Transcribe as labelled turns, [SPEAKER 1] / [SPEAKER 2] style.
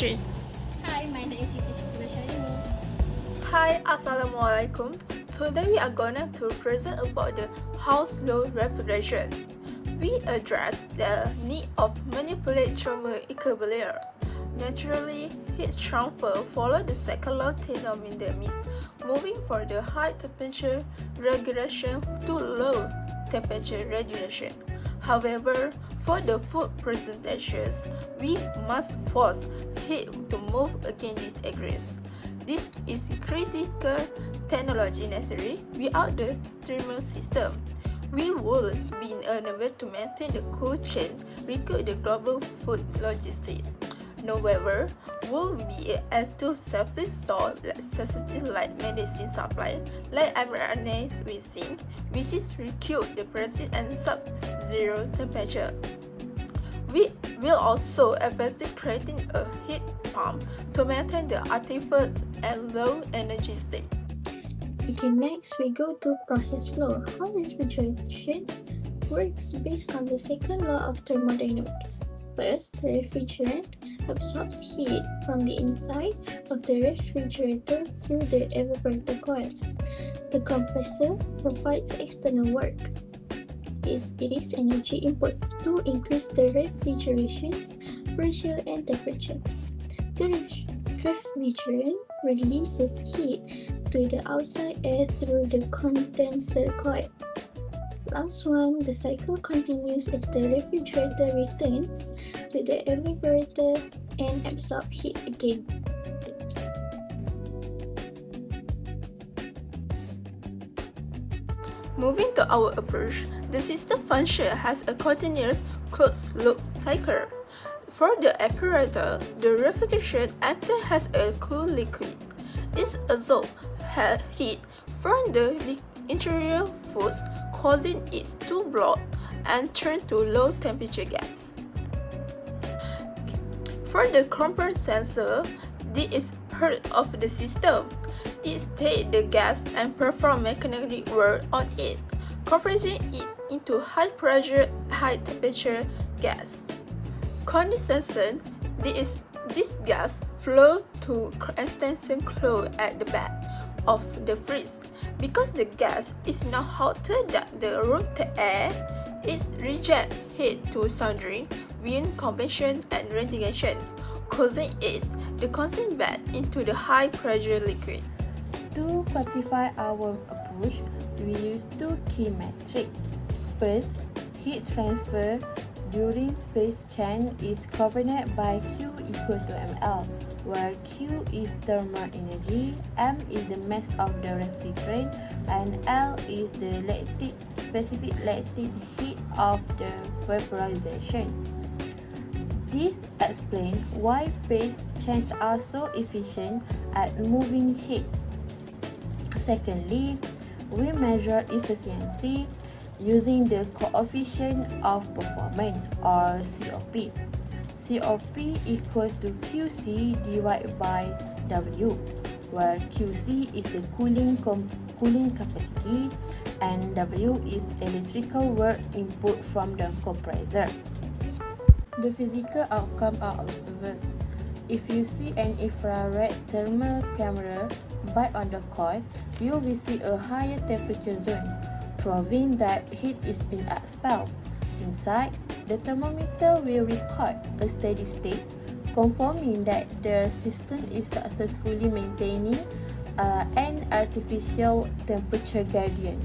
[SPEAKER 1] machine.
[SPEAKER 2] Hi, my name is Siti Syarimi.
[SPEAKER 3] Hi, Assalamualaikum. Today we are going to present about the house law refrigeration. We address the need of manipulate thermal equilibrium. Naturally, heat transfer follows the second law thermodynamics, moving from the high temperature regulation to low temperature regulation. However, for the food presentations, we must force heat to move against this axis. This is critical technology necessary. Without the thermal system, we would be unable to maintain the cold chain required the global food logistics. However, will be able to safely store necessity like medicine supply, like mRNA vaccine, which is required the present and sub-zero temperature. We will also invest in creating a heat pump to maintain the artificial and low energy state.
[SPEAKER 2] Okay, next we go to process flow. How refrigeration works based on the second law of thermodynamics. First, the refrigerant absorbs heat from the inside of the refrigerator through the evaporator coils. The compressor provides external work. It is energy input to increase the refrigeration's pressure and temperature. The refrigerant releases heat to the outside air through the condenser coil. Last one, the cycle continues as the refrigerator returns to the evaporator and absorbs heat again.
[SPEAKER 3] Moving to our approach, the system function has a continuous closed-loop cycle. For the apparatus, the refrigerant acts as a cool liquid. It absorbs heat from the interior foods, causing it to blow and turn to low-temperature gas. For the compressor sensor, this is part of the system. It takes the gas and performs mechanical work on it, compressing it into high-pressure, high-temperature gas. Condensation, this gas flows to extension close at the back of the fridge. Because the gas is now hotter than the room air, it rejects heat to soldering, wind convection, and radiation, causing it to condense back into the high-pressure liquid.
[SPEAKER 4] To quantify our approach, we use two key metrics. First, heat transfer during phase change is governed by Q equal to mL, where Q is thermal energy, M is the mass of the refrigerant, and L is the specific latent heat of the vaporization. This explains why phase changes are so efficient at moving heat. Secondly, we measure efficiency using the coefficient of performance, or COP. COP equal to QC divided by W, where QC is the cooling capacity and W is electrical work input from the compressor. The physical outcomes are observed. If you see an infrared thermal camera bite on the coil, you will see a higher temperature zone, proving that heat is being expelled. Inside, the thermometer will record a steady state, confirming that the system is successfully maintaining an artificial temperature gradient.